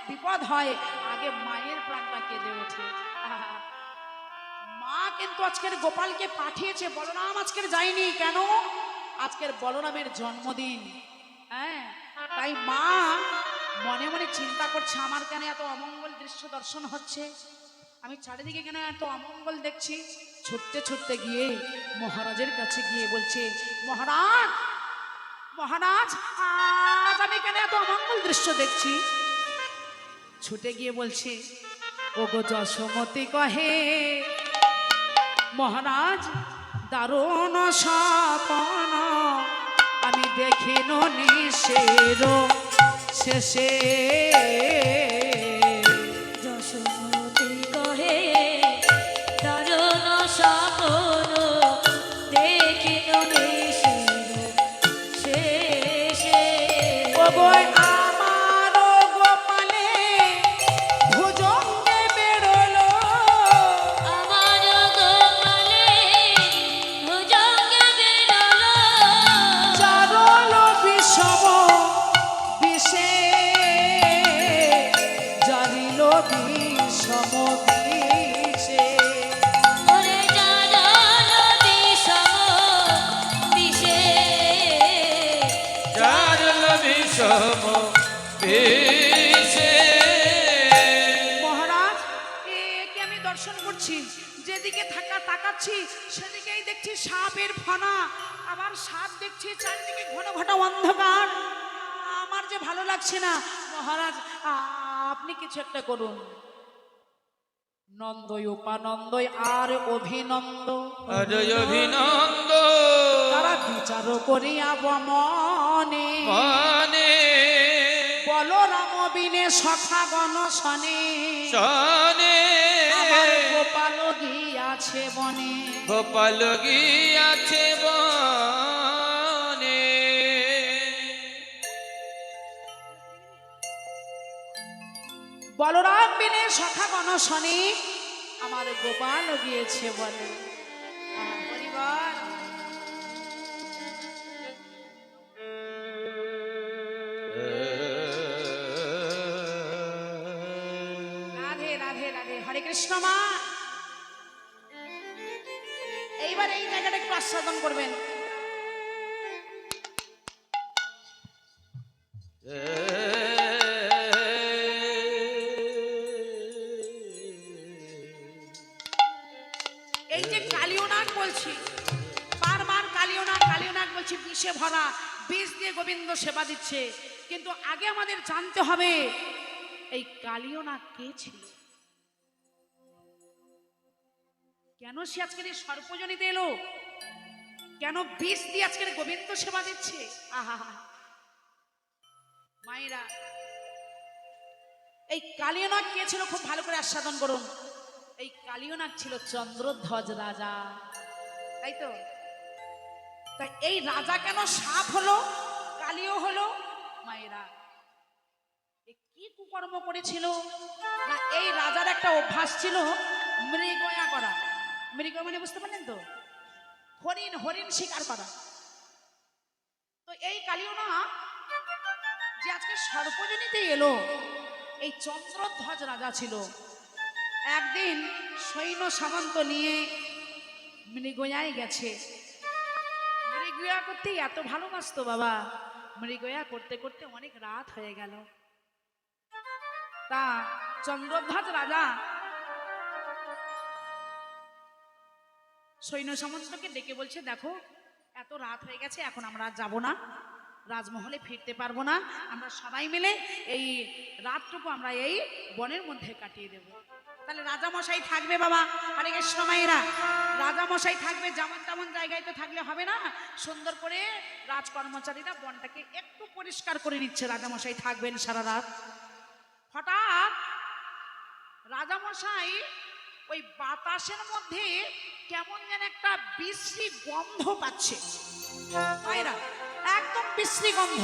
বিপদ হয় আগে মায়ের প্রাণটা কেঁদে ওঠে। মা কিন্তু আজকের গোপালকে পাঠিয়েছে, বলরাম আজকের যায়নি কেন? আজকের বলরামের জন্মদিন। হ্যাঁ, তাই মা মনে মনে চিন্তা করছে আমার কেন এত অমঙ্গল দৃশ্য দর্শন হচ্ছে, আমি চারিদিকে কেন এত অমঙ্গল দেখছি। ছুটতে ছুটতে গিয়ে মহারাজের কাছে গিয়ে বলছে, মহারাজ মহারাজ আজ আমি কেন এত অমঙ্গল দৃশ্য দেখছি। ছুটে গিয়ে বলছে, ওগো যশোমতি কহে মহারাজ দারুণ স্বপ্ন আমি দেখিন নিশের শেষে। যশোমতি কহে দারুণ স্বপ্ন দেখিন নিশের শেষে। ওগো আমার গোপালে ভুজঙ্গে বেরোলো, আমার গোপালে ভুজঙ্গে বেরোলো, চারল বিষম বিষে, জারিল বিষম বিষে। ওরে জানালো বিষম বিষে। জারল বিষম বিষে। মহারাজ একে আমি দর্শন করছি, যেদিকে তাকাচ্ছি সেদিকেই দেখছি সাপের ফনা, আবার সাপ দেখছি চারিদিকে ঘন ঘন অন্ধকার। আমার যে ভালো লাগছে না মহারাজ, আপনি কিছু একটা করুন। নন্দই উপানন্দই আর অভিনন্দ আর অভিনন্দ তারা বিচার করিয়া মনে, মানে বলরাম বিনে সখা গণ শনে, শনে আমার গোপাল গিয়াছে বনে। গোপাল গিয়াছে বনে। বলরাম বিনে সখা গণ শনে, আমার গোপাল গিয়েছে বনে। পরিবার রাধে রাধে রাধে, হরে কৃষ্ণ মা। এইবার এই জায়গাটা একটু আস্বাদন করবেন। এই যে কালিয়নাগ বলছি, বারবার কালিয়নাগ কালিয়নাগ বলছি, বিষে ভরা, বিষ দিয়ে গোবিন্দ সেবা দিচ্ছে। কিন্তু আগে আমাদের জানতে হবে এই কালিয়নাগ কে ছিল, কেন সে আজকের এই সর্পজনিতে এলো, কেন বিষ দিয়ে আজকের গোবিন্দ সেবা দিচ্ছে। আহা মায়েরা, এই কালিয়নাগ কে ছিল খুব ভালো করে আস্বাদন করুন। এই কালিয়নাগ ছিল চন্দ্রধ্বজ রাজা, তাই তো? তাই এই রাজা কেন সাপ হলো, কালিও হলো? মায়েরা, কি কুকর্ম করেছিল না, এই রাজার একটা অভ্যাস ছিল মৃগয়া করা। মৃগ মানে বুঝতে পারলেন তো, হরিণ, হরিণ শিকার করা। তো এই কালিয়নাগ যে আজকে সর্বজনীতে এলো, এই চন্দ্রধ্বজ রাজা ছিল। একদিন সৈন্য সামন্ত নিয়ে মৃগয়ায় গেছে। মৃগয়া করতে এত ভালোবাসতো বাবা, মৃগয়া করতে করতে অনেক রাত হয়ে গেল। তা চন্দ্রধ্বজ রাজা সৈন্য সামন্তকে ডেকে বলছে, দেখো এত রাত হয়ে গেছে, এখন আমরা যাব না, রাজমহলে ফিরতে পারবো না, আমরা সবাই মিলে এই রাতটুকু আমরা এই বনের মধ্যে কাটিয়ে দেব। তাহলে রাজামশাই থাকবে বাবা, হরে কৃষ্ণ মায়েরা, রাজামশাই থাকবে, যেমন তেমন জায়গায় তো থাকলে হবে না, সুন্দর করে রাজকর্মচারীরা বনটাকে একটু পরিষ্কার করে নিচ্ছে, রাজামশাই থাকবেন সারা রাত। হঠাৎ রাজামশাই ওই বাতাসের মধ্যে কেমন যেন একটা বিশ্রী গন্ধ পাচ্ছে মায়েরা, একদম বিশ্রী গন্ধ।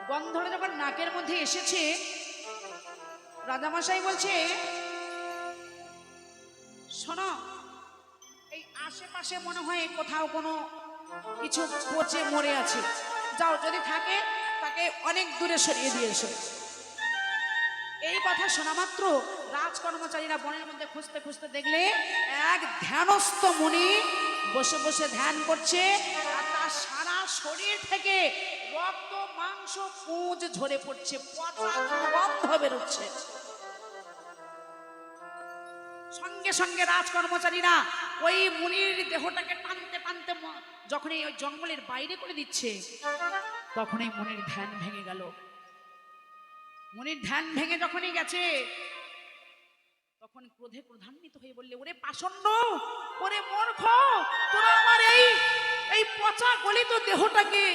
গন্ধটা যখন নাকের মধ্যে এসেছে, রাজামশাই বলছে, শোনো, এই আশেপাশে মনে হয় কোথাও কোনো কিছু পচে মরে আছে, যাও, যদি থাকে তাকে অনেক দূরে সরিয়ে দিয়ে এসো। এই কথা শোনা মাত্র রাজ কর্মচারীরা বনের মধ্যে খুঁজতে খুঁজতে দেখলে এক ধ্যানস্থ মুনি বসে বসে ধ্যান করছে, আর তার সারা শরীর থেকে রক্ত মাংস পুঁজ ঝরে পড়ছে, পচা গন্ধ বেরোচ্ছে। সঙ্গে সঙ্গে রাজ কর্মচারীরা ওই মুনির দেহটাকে টানতে টানতে যখনই ওই জঙ্গলের বাইরে করে দিচ্ছে, তখনই মুনির ধ্যান ভেঙে গেল। মুনির ধ্যান ভেঙে যখনই গেছে, তখন ক্রোধে ক্রোধান্বিত হয়ে বললে, ওরে পাষণ্ড, ওরে মূর্খ, তোরা আমার এই পচা গলিত দেহটাকে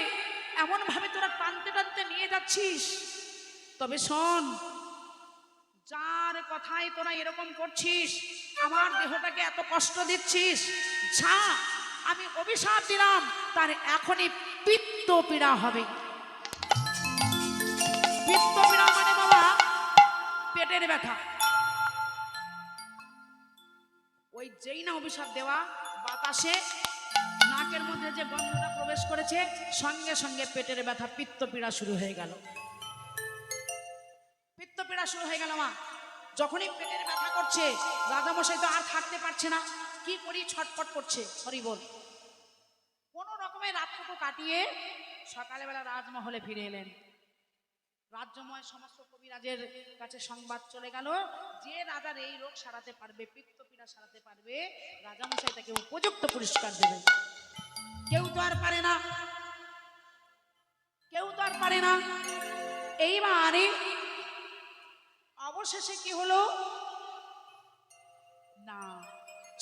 এমন ভাবে তোরা টানতে টানতে নিয়ে যাচ্ছিস। তবে শোন, যার কথাই তোরা এরকম করছিস, আমার দেহটাকে এত কষ্ট দিচ্ছিস, যা, আমি অভিশাপ দিলাম, তার এখনই পিত্ত পীড়া হবে। পিত্ত পীড়া মানে বাবা পেটের ব্যথা। ওই যেই না অভিশাপ দেওয়া, বাতাসে নাকের মধ্যে যে গন্ধটা প্রবেশ করেছে, সঙ্গে সঙ্গে পেটের ব্যথা, পিত্ত পীড়া শুরু হয়ে গেল। পিত্ত পীড়া শুরু হয়ে গেল মা। যখনই পেটের ব্যথা করছে, রাজামশাই তো আর থাকতে পারছে না, কি করি ছটফট করছে। হরি বল। কোন রকমের রাতটুকু কাটিয়ে সকালবেলা রাজমহলে ফিরে এলেন। রাজ্যময় সমস্ত কবিরাজের কাছে সংবাদ চলে গেল, যে রাজার এই রোগ সারাতে পারবে, পিত্ত পীড়া সারাতে পারবে, রাজামশাই তাকে উপযুক্ত পুরস্কার দেবে। কেউ তো আর পারে না, কেউ তো আর পারে না। এইবারে অবশেষে কি হলো না,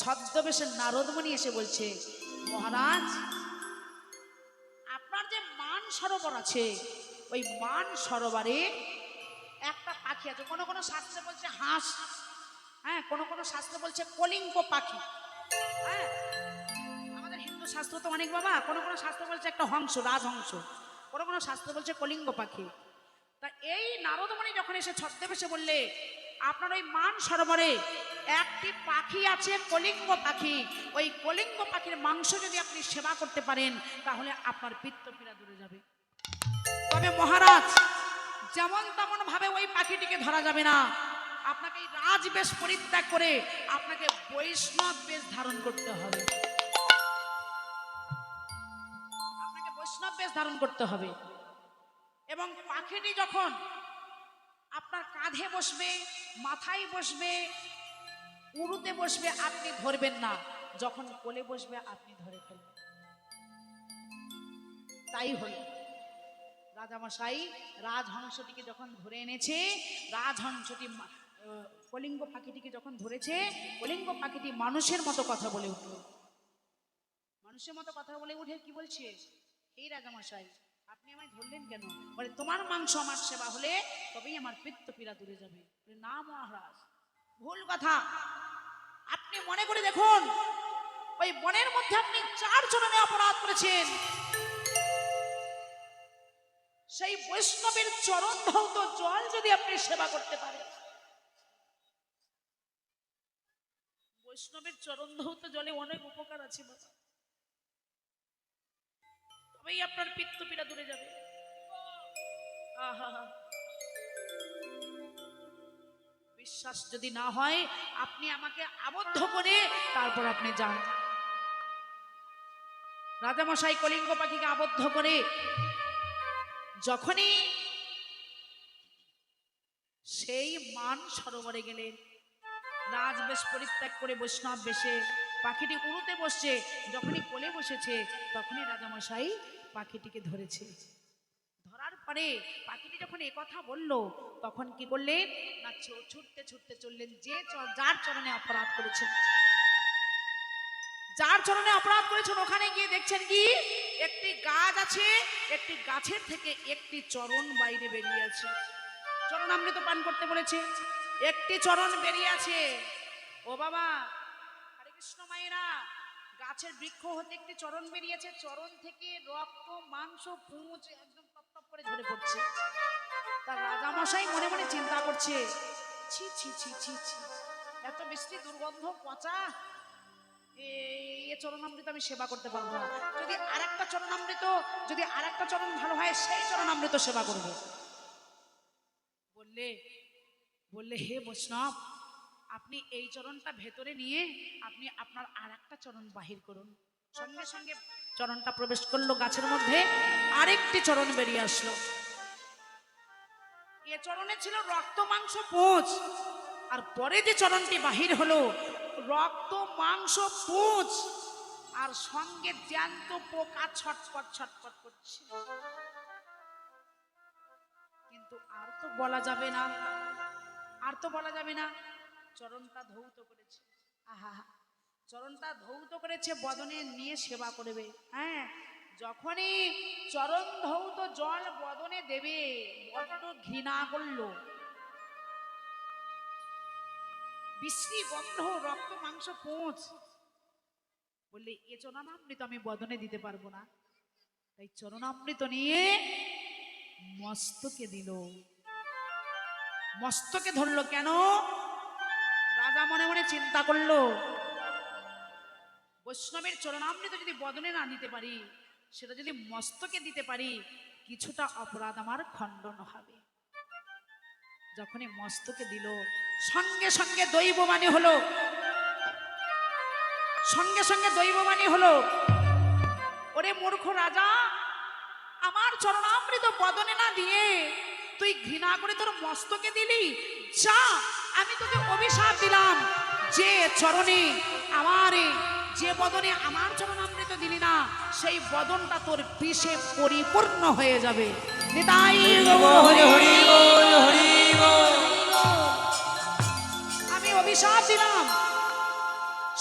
ছদ্মবেশে নারদমণি এসে বলছে, মহারাজ, আপনার যে মান সরোবর আছে, ওই মান সরোবরে একটা পাখি আছে। কোন কোন শাস্ত্রে বলছে হাঁস, হ্যাঁ, কোন কোন শাস্ত্র বলছে কলিঙ্গ পাখি। হ্যাঁ, আমাদের হিন্দু শাস্ত্র তো অনেক বাবা। কোন কোন শাস্ত্র বলছে একটা হংস, রাজহংস। কোন কোন শাস্ত্র বলছে কলিঙ্গ পাখি। তা এই নারদমণি যখন এসে ছদ্মবেশে বললে, আপনার ওই মান সরোবরে একটি পাখি আছে, কলিঙ্গ পাখি, ওই কলিঙ্গ পাখির মাংস যদি আপনি সেবা করতে পারেন, তাহলে আপনার পিত্ত পীড়া দূরে যাবে। তবে মহারাজ, যেমন তেমন ভাবে ওই পাখিটিকে ধরা যাবে না, আপনাকে এই রাজবেশ পরিত্যাগ করে আপনাকে বৈষ্ণব বেশ ধারণ করতে হবে। আপনাকে বৈষ্ণব বেশ ধারণ করতে হবে। এবং পাখিটি যখন আপনার কাঁধে বসবে, মাথায় বসবে, উড়ুতে বসবে, আপনি ধরবেন না, যখন কোলে বসবে আপনি ধরে ফেলবেন। তাই হলো। রাজামশাই রাজহংসটিকে যখন ধরে এনেছে, রাজহংসটি কলিঙ্গ পাখিটিকে যখন ধরেছে, কলিঙ্গ পাখিটি মানুষের মতো কথা বলে উঠল। মানুষের মতো কথা বলে উঠে কি বলছে, এই রাজামশাই, আপনি আমায় ধরলেন কেন? বলে, তোমার মাংস আমার সেবা হলে তবেই আমার পিত্ত পীড়া দূরে যাবে। না মহারাজ, ভুল কথা। আপনি মনে করে দেখুন, ওই বনের মধ্যে আপনি 4 চরণে অপরাধ করেছেন। সেই বৈষ্ণবের চরণ ধৌত জল যদি আপনি সেবা করতে পারেন, বৈষ্ণবের চরণ ধৌত জলে অনেক উপকার আছে বাবা, তবেই আপনার পিত্ত পীড়া দূরে যাবে। আহা, বিশ্বাস যদি না হয়, আপনি আমাকে আবদ্ধ করে তারপর আপনি যান। রাজামশাই কলিঙ্গ পাখিকে আবদ্ধ করে যখনই সেই মান সরোবরে গেলেন, রাজবেশ পরিত্যাগ করে বৈষ্ণব বেশে পাখিটি উড়ুতে বসছে, যখনই কোলে বসেছে, তখনই রাজামশাই পাখিটিকে ধরেছে। ধরার পরে পাখিটি যখন একথা বলল, তখন কি করলেন না, ছুটতে ছুটতে চললেন যার চরণে অপরাধ করেছেন। যার চরণে অপরাধ করেছেন, ওখানে গিয়ে দেখছেন কি, একটি গাছ আছে, একটি গাছের থেকে একটি চরণ বাইরে বেরিয়ে আছে। চরণামৃত পান করতে বলেছে, একটি চরণ বেরিয়ে আছে। ও বাবা, হরে কৃষ্ণ মায়েরা, গাছের বৃক্ষ হতে একটি চরণ বেরিয়েছে, চরণ থেকে রক্ত মাংস পুঁজ একদম টপ করে ঝরে পড়ছে। তার রাজামশাই মনে মনে চিন্তা করছে, ছি ছি ছি ছি ছি, এত মিষ্টি দুর্গন্ধ, পচা, এই চরণামৃত আমি সেবা করতে পারবো না। যদি আরেকটা চরণ ভালো হয়, সেই চরণামৃত সেবা করবো। বললে, বললে হে বৈষ্ণব, আপনি এই চরণটা ভেতরে নিয়ে আপনি আপনার আর একটা চরণ বাহির করুন। সঙ্গে সঙ্গে চরণটা প্রবেশ করলো গাছের মধ্যে, আরেকটি চরণ বেরিয়ে আসলো। এ চরণে ছিল রক্ত মাংস পুঁজ, আর পরে যে চরণটি বাহির হলো রক্ত মাংস পুঁজ, আর সঙ্গে জ্যান্ত পোকা ছটপট ছটপট করছে। কিন্তু আর তো বলা যাবে না, আর তো বলা যাবে না, চরণটা ধৌত করেছে। আহা, চরণটা ধৌত করেছে, বদনে নিয়ে সেবা করবে। হ্যাঁ, যখনই চরণ ধৌত জল বদনে দেবে, বড্ড ঘৃণা করলো। বিশ্রী গন্ধ, রক্ত মাংস পোঁচ। বললে এ চরণামৃত আমি বদনে দিতে পারবো না। তাই চরণামৃত নিয়ে মস্তকে দিল। মস্তকে ধরলো কেন? রাজা মনে মনে চিন্তা করলো, বৈষ্ণবের চরণামৃত যদি বদনে না নিতে পারি, সেটা যদি মস্তকে দিতে পারি, কিছুটা অপরাধ আমার খণ্ডন হবে। যখনই মস্তকে দিল, সঙ্গে সঙ্গে দৈববাণী হলো, সঙ্গে সঙ্গে দৈববাণী হলো, ওরে মূর্খ রাজা, আমার চরণামৃত বদনে না দিয়ে তুই ঘৃণা করে তোর মস্তকে দিলি। যা, আমি তোকে অভিশাপ দিলাম, যে চরণে আমার, যে বদনে আমার চরণামৃত দিলি না, সেই বদনটা তোর বিষে পরিপূর্ণ হয়ে যাবে। নিতাই গৌর হরি হরি বল। আমি অভিশাপ দিলাম,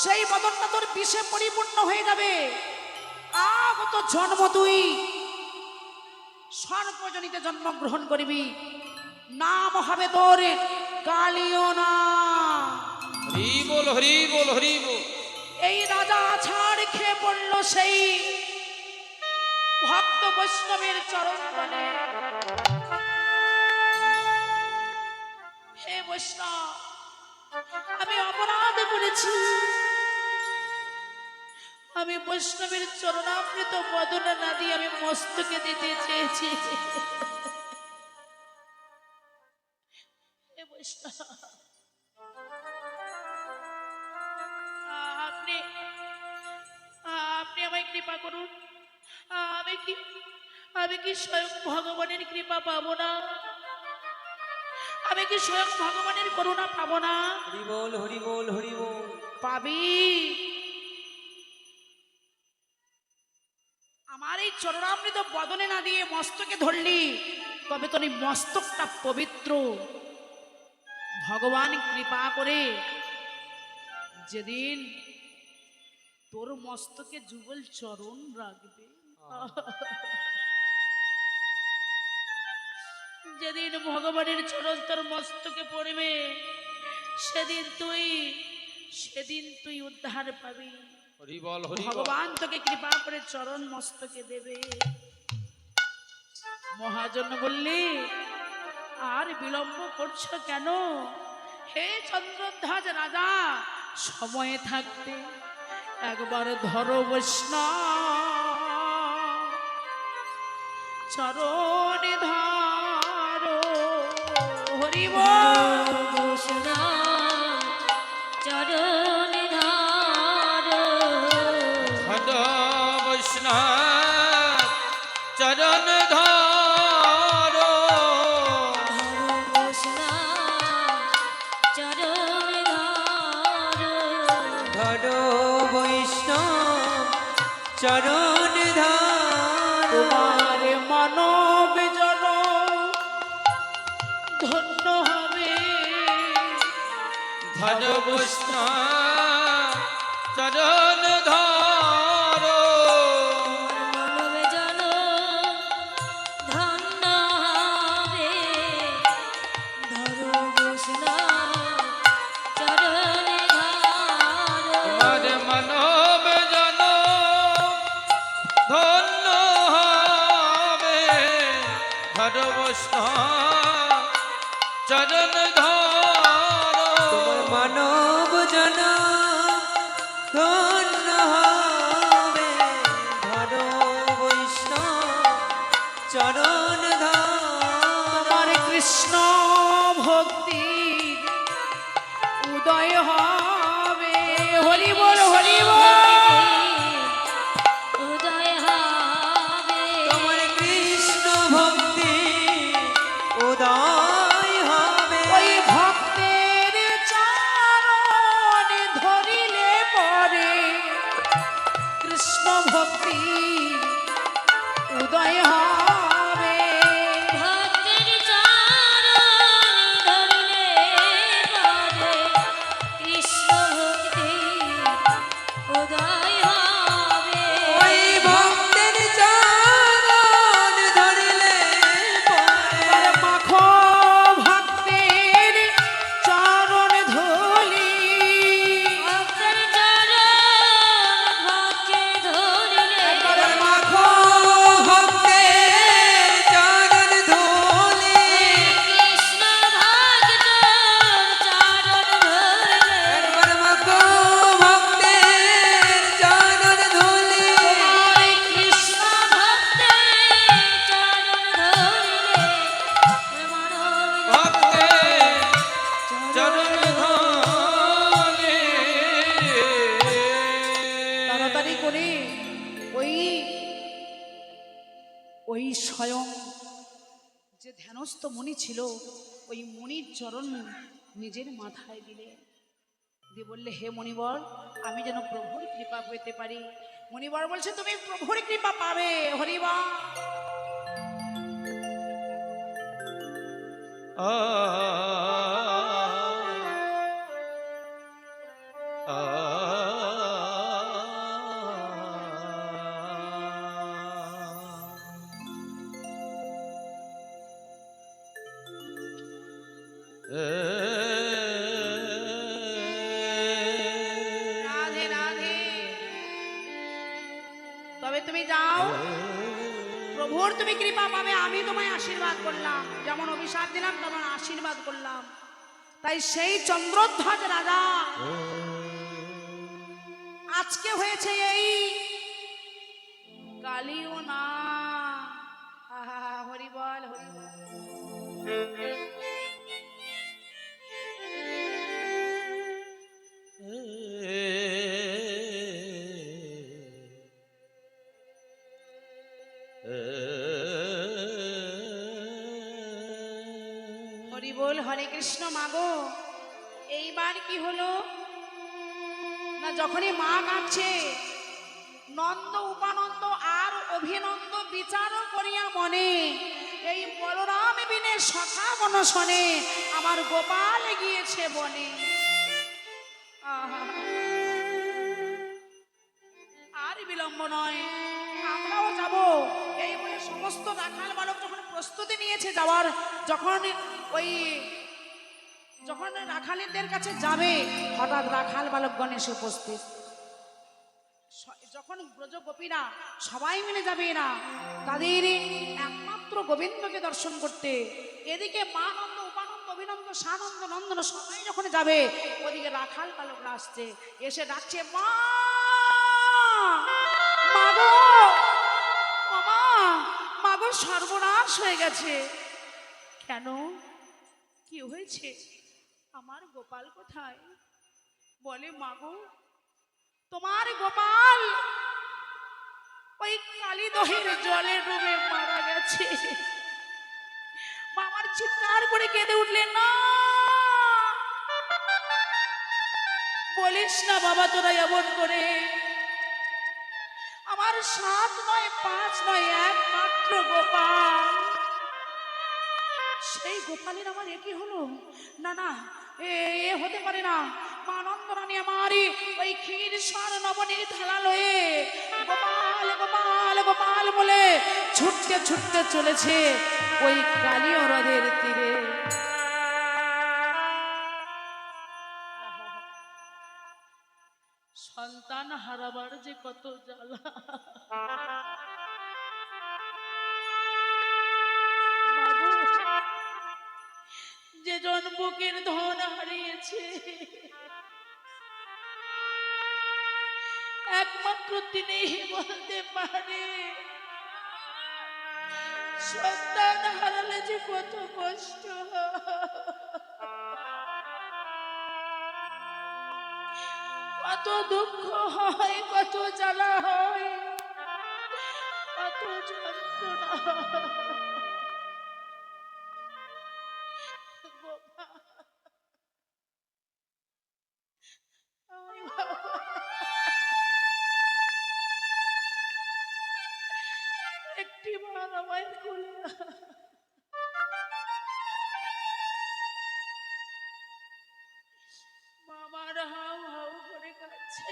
সেই বদনটা তোর বিষে পরিপূর্ণ হয়ে যাবে। আগত জন্ম তুই সর্বজনীতে জন্মগ্রহণ করিবি, নাম হবে তোর কালিও না। হরি বল, হরি বল, হরি বল। এই রাজা ছাড় খেয়ে পড়ল সেই ভক্ত বৈষ্ণবের চরণ তলে। হে বৈষ্ণব, আমি অপরাধ করেছি, আমি বৈষ্ণবের চরণামৃত বদনে না দিয়ে আমি মস্তকে দিতে চেয়েছি। হে বৈষ্ণব, আপনি আপনি আমায় কৃপা করুন। আমি কি স্বয়ং ভগবানের কৃপা পাবো না? আমি কি স্বয়ং ভগবানের করুণা পাবো না? হরি বল, হরি বল, হরি বল। পাবি। আমার এই চরণামৃত বদনে না দিয়ে মস্তকে ধরলি, তবে তোর এই মস্তকটা পবিত্র। ভগবান কৃপা করে যেদিন তোর মস্তকে যুগল চরণ রাখবে, যেদিন ভগবানের চরণ তোর মস্তকে পড়বে, সেদিন তুই উদ্ধার পাবি। হরি বল, হরি বল। ভগবান তোকে কৃপা করে চরণ মস্তকে দেবে। মহাজন বললি, আর বিলম্ব করছো কেন? হে চন্দ্রধ্বজ রাজা, সময়ে থাকতে একবার ধরো বৈষ্ণব চরণ ধরো। হরি বল। চরণ ধারো, ভদ বৈষ্ণব চরণ ধরো। চরণ ধারো, ধরো বৈষ্ণব চরণ ধারো। তোমার মানব জন ধন্য হবে। ভদ বৈষ্ণব চরণ ধরো। মানব জন ধন্য হবে। ধরো বৈষ্ণব চরণ ধারো, তোমার মানব জন ধন্য হবে। ভদ বৈষ্ণব চরণ ধরো। তোমার মানব জন ধন্য হবে। ধরো বৈষ্ণব চরণ ধারো। তোমার কৃষ্ণ ভক্তি উদয় হবে। হরি বল হরি বল। উদয় হবে তোমার কৃষ্ণ ভক্তি উদয় হবে। ওই ভক্তের চরণ ধরিলে পরে কৃষ্ণ ভক্তি উদয় হবে। ভক্তের চরণ ধরিলে পরে কৃষ্ণ ভক্তি উদয় হবে। ওই ভক্তের চরণ ধরিলে পরে আর মাখো ভক্তের চরণ ধুলি। ভক্তের চরণ ভক্তে ধরিলে মাখো ভক্তের চরণ ধুলি। কৃষ্ণ ভক্তের চরণ ধরিলে একবার মাখো ভক্তের চরণ ধুলি। ওই কৃষ্ণ ভক্তের চরণ ধরিলে মানব ভক্তের চরণ ধরে তাড়াতাড়ি করে ওই ওই স্বয়ং যে ধ্যানস্থ মুনি ছিল ওই মুনির চরণ নিজের মাথায় দিলে, দিয়ে বললে হে মণিবর, আমি যেন প্রভুর কৃপা পেতে পারি। মণিবর বলছে তুমি প্রভুর কৃপা পাবে। হরিবা রাধে রাধে। তবে তুমি যাও, প্রভুর তুমি কৃপা পাবে। আমি তোমায় আশীর্বাদ করলাম, যেমন অভিশাপ দিলাম তেমন আশীর্বাদ করলাম। তাই সেই চন্দ্রধ্বজ রাজা আজকে হয়েছে এই কালিও না। আহা, হরি বল হরি বল। হরি বল হরে কৃষ্ণ। মাগো এইবার কি হলো না, যখনই মা কাঁদছে নন্দ উপানন্দ আর অভিনন্দ বিচার করিয়া মনে এই বলরাম বিনে সখা মন শোনে আমার গোপাল গিয়েছে বনে। আহা, আর বিলম্ব নয়, আমরাও যাব। এই বলে সমস্ত রাখাল বালক যখন প্রস্তুতি নিয়েছে যাওয়ার, যখন রাখালিদের কাছে যাবে হঠাৎ রাখাল বালকগণ এসে উপস্থিত। যখন ব্রজ গোপীরা সবাই মিলে যাবে এরা তাদের একমাত্র গোবিন্দকে দর্শন করতে, এদিকে মা নন্দ উপানন্দ অভিনন্দ সানন্দ নন্দন সবাই যখন যাবে, ওদিকে রাখাল বালকরা আসছে, এসে ডাকছে মা, মাগো ও মা, মাগো সর্বনাশ হয়ে গেছে। কেন, কি হয়েছে? আমার গোপাল কোথায়? বলে মাগো তোমার গোপাল ওই কালীদহের জলে ডুবে মারা গেছে। মামার চিৎকার করে কেঁদে উঠলেন, না বলিস না বাবা তোরা এমন করে। আমার 7 নয় 5 নয় একমাত্র গোপাল, সেই গোপালের আমার একই হলো। না না, এ হতে পারে না। মানন্দ রানী আমারই ওই ক্ষীর স্বর নবনীর থালা লয়ে গোপাল গোপাল গোপাল বলে ছুটতে ছুটতে চলেছে ওই কালী হ্রদের তীরে। সন্তান হারাবার যে কত জ্বালা, যে জন বুকের ধন হারিয়েছে একমাত্র তিনি বলতে পারে সন্তান হারালে যে কত কষ্ট হয়। কত দুঃখ হয়, কত জ্বালা হয়, কত যন্ত্রণা হয়। গোপাল, আমায় বাবা, একটি বার আমায় কোলে নাও। মামার হাউ হাউ করে কাছে।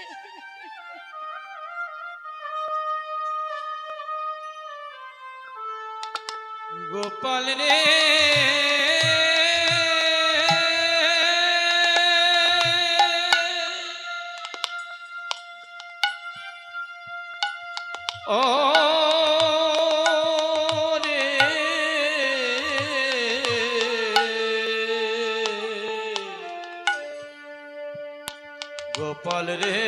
গোপাল রে ও রে গোপাল রে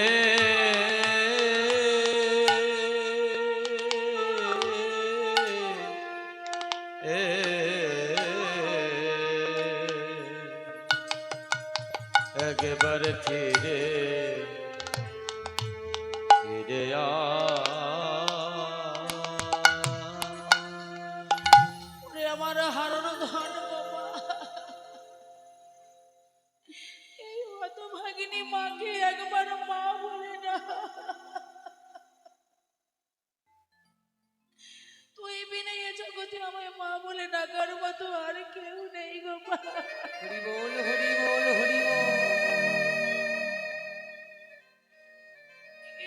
একবার ফিরে ফিরে ওরে আমার হারানো ধন গোপাল, এই হতভাগিনী মাকে একবার মা বলে না। তুই বিনে এ জগতে আমায় মা বলে ডাকার মতো আর কেউ নেই গোপাল। হরি বল হরি বল হরি বল।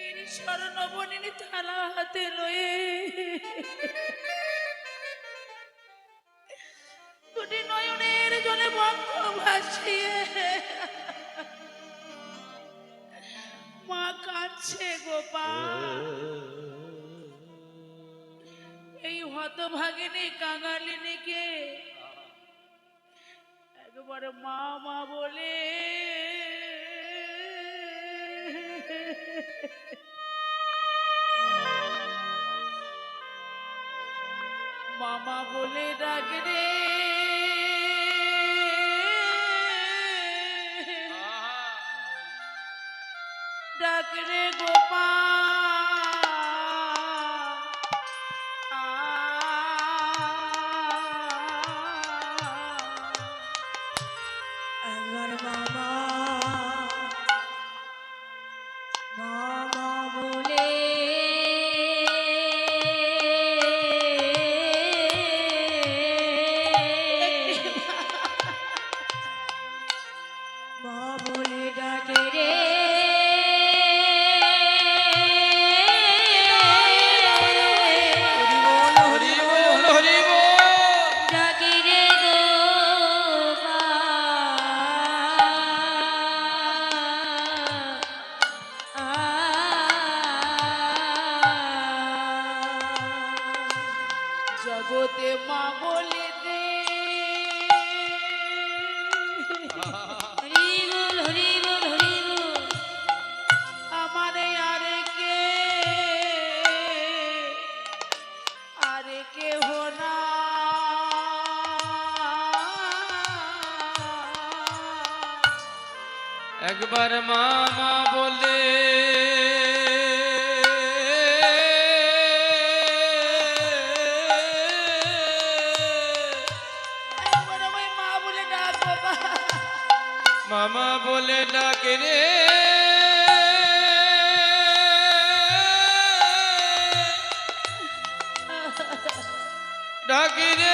এই স্বর্ণবর্ণিনী থালা হাতে লয়ে দুটি নয়নের জলে বক্ষ ভাসিয়ে মা কাঁদছে গোপাল। এই হতভাগিনী কাঙালিনীকে একবারে মা মা বলে মামা বলে ডাকে রে। ডাক রে একবার বাবা মামা বলে মা বলে ডাকে রে। হরি বল হরি হরি বল হরি বল ডাকে রে জগতে মা বলে দে। হরি বল হরি বল হরি বল। আমারে আরে কেহ না। একবার মামা বলে একবার আমায় মা বলে ডাক বাবা। মামা বলে ডাকে রে। ডাকি রে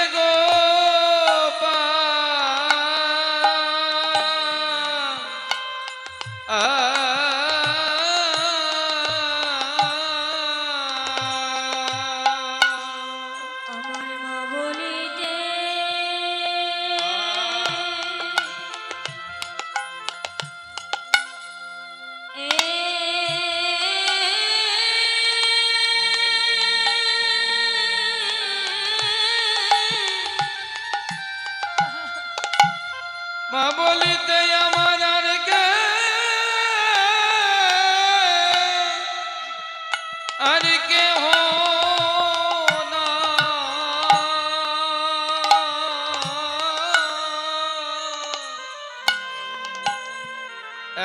আমার মা বলিতে মা বলিতে আমার আর কে আর কেহ না।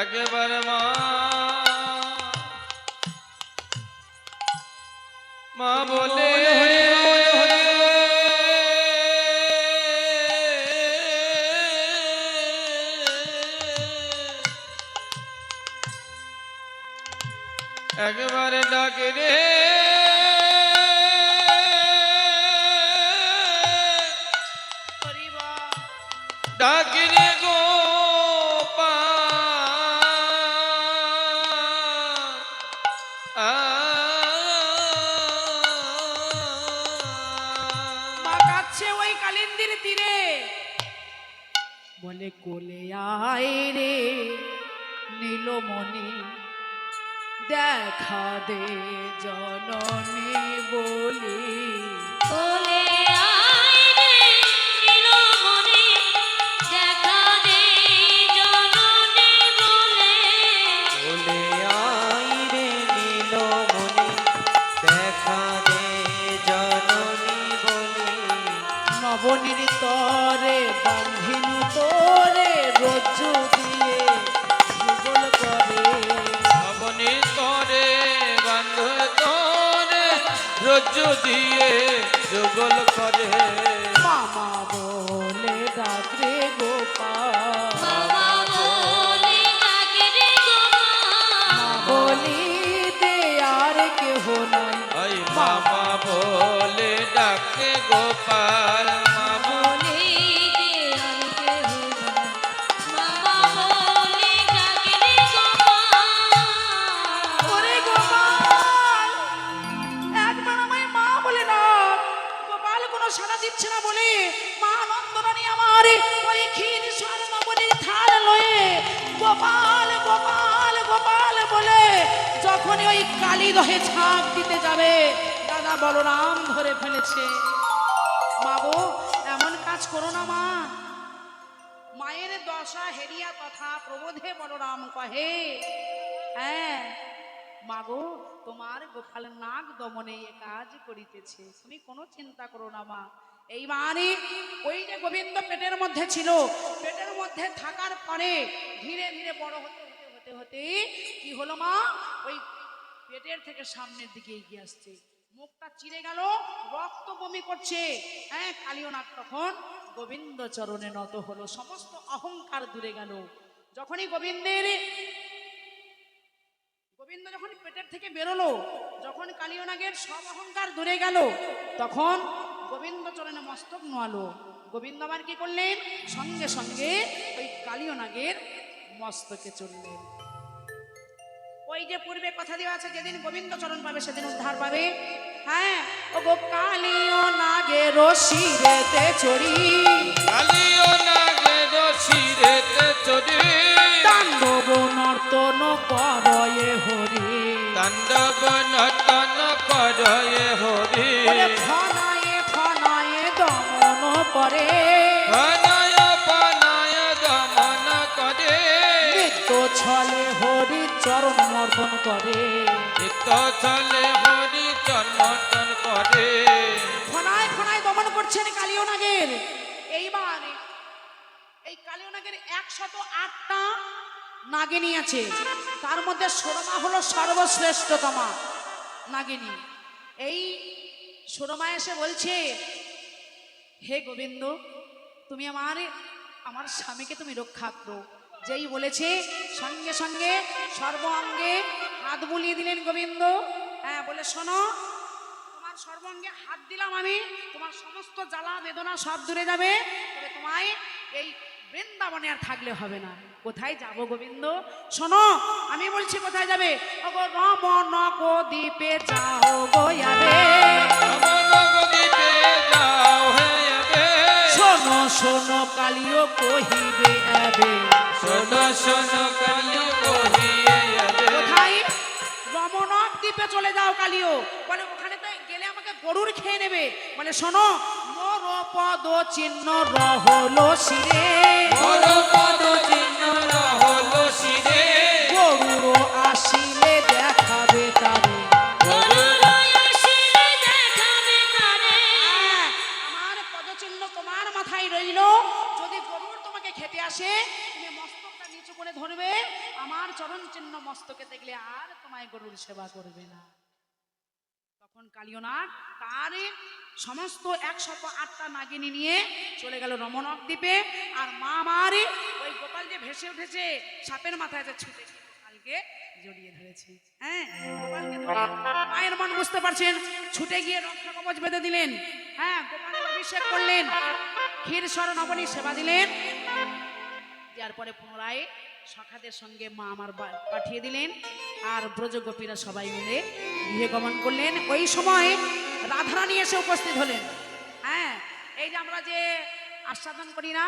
একবার মা মা বলে একবারে ডাকে রে ডাকে রে গো মা কাছে ওই কালিন্দির তীরে বলে কোলে আয় রে নীলমণি দেখা দে জননী বলি বলে আয় রে নীলমণি দেখা দে জননী বলে বলে আই রে নীলমণি দেখা দে জননী বলে নবনীর তরে বান্ধিনু তোরে রজ্জু দিয়ে যুগল করে আপনি তরে বান্ধ তরে রজ্জু দিয়ে যুগল করে মামা বলে ডাকরে গোপাল বাবা বলে ডাকে রে গোপাল বলি দে আর কেহ নাই ওই মামা বলে ডাকে গোপাল মামা বলে দে আর কেহ নাই। বাবা বলে ডাকে রে গোপাল ওরে গোপাল একবার আমায় মা বলে ডাক গোপাল কোনো সাড়া দিচ্ছে না বলে মা নন্দরানী আমার ওই ক্ষীর স্বর্ণমণির থাল লয়ে গোপাল গোপাল গোপাল বলে যখনই ওই কালী দহে ঝাঁপ দিতে যাবে দাদা বলরাম ধরে ফেলেছে মা গো এমন কাজ করো না মা মায়ের দশা হেরিয়া তথা প্রবোধে বলরাম কহে হ্যাঁ মাগো তোমার গোপাল নাগ দমনে এ কাজ করিতেছে তুমি কোনো চিন্তা করো না মা এইবারে ওই যে গোবিন্দ পেটের মধ্যে ছিল পেটের মধ্যে থাকার পরে ধীরে ধীরে বড় হতে হতে হতে হতে কি হলো মা ওই পেটের থেকে সামনের দিকে এগিয়ে আসছে মুখটা চিরে গেল রক্ত বমি করছে হ্যাঁ কালীয় নাগ তখন গোবিন্দ চরণে নত হলো সমস্ত অহংকার দূরে গেল যখনই গোবিন্দ যখন পেটের থেকে বেরোলো যখন কালীয় নাগের সব অহংকার দূরে গেল তখন গোবিন্দ চরণে মস্তক নোয়ালো গোবিন্দ আবার কি করলেন সঙ্গে সঙ্গে ওই কালীয় নাগের মস্তকে চললেন ওই যে পূর্বে কথা দেওয়া আছে যেদিন গোবিন্দ চরণ পাবে সেদিন উদ্ধার পাবে হ্যাঁ ও গো কালীয় নাগের শিরেতে চড়ি কালিও নাগে দশিরেতে চড়ি তাণ্ডব নর্তন করয়ে হরি তাণ্ডব নর্তন করয়ে হরি ওরে ফনায়ে ফনায়ে দমন করে অনায় পনায় দমন করে নিত্য ছলে হরি চরণ মর্দন করে নিত্য চলে হরি চন্মন করে ফনায় ফনায় দমন করছেন কালীয় নাগের এইবার এই কালীয় নাগের 108টা নাগিনী আছে তার মধ্যে সুরমা হলো সর্বশ্রেষ্ঠতমা নাগিনী এই সুরমা এসে বলছে হে গোবিন্দ তুমি আমার স্বামীকে তুমি রক্ষা করো যেই বলেছে সঙ্গে সঙ্গে সর্বাঙ্গে হাত বুলিয়ে দিলেন গোবিন্দ হ্যাঁ বলে শোনো তোমার সর্বাঙ্গে হাত দিলাম আমি তোমার সমস্ত জ্বালা বেদনা সব দূরে যাবে তবে তোমায় এই বৃন্দাবনে আর থাকলে হবে না কোথায় যাব গোবিন্দ শোনো আমি বলছি কোথায় যাবে ওগো রমন গো দ্বীপে যাও গো যাবে নবদ্বীপে যাও হে এবে শোনো শোনো কালিও কহিবে আবে শোনো শোনো কালিও কহিয়ে এবে কোথায় রমনক দ্বীপে চলে যাও কালিও বলে ওখানে তো গেলে আমাকে গরুর খেয়ে নেবে বলে শোনো মোর পদ চিহ্ন রহলো শিরে মোর পদ চিহ্ন হলো শিরে গরুর আসিলে দেখাবে তারে হ্যাঁ, আমার পদচিহ্ন তোমার মাথায় রইল যদি গরুর তোমাকে খেতে আসে তুমি মস্তকটা নিচু করে ধরবে আমার চরণ চিহ্ন মস্তকে দেখলে আর তোমায় গরুর সেবা করবে না তখন কালীয় নাগ তার সমস্ত 108টা নাগিনী নিয়ে চলে গেল রমণক দ্বীপে। আর মা মারে ওই গোপাল যে ভেসে উঠেছে সাপের মাথায় যে ছুটে গোপালকে জড়িয়ে ধরেছে। হ্যাঁ, গোপালকে ধরে মায়ের মন বুঝতে পারছেন, ছুটে গিয়ে রক্ষা কবচ বেঁধে দিলেন। হ্যাঁ, গোপালের অভিষেক করলেন, ক্ষীর স্বর নবনী সেবা দিলেন। দেওয়ার পরে পুনরায় সখাদের সঙ্গে মা আমার পাঠিয়ে দিলেন। আর ব্রজগোপীরা সবাই মিলে গৃহে গমন করলেন। ওই সময় রাধারানী এসে উপস্থিত হলেন। হ্যাঁ, এই যে আমরা যে আস্বাদন করি না,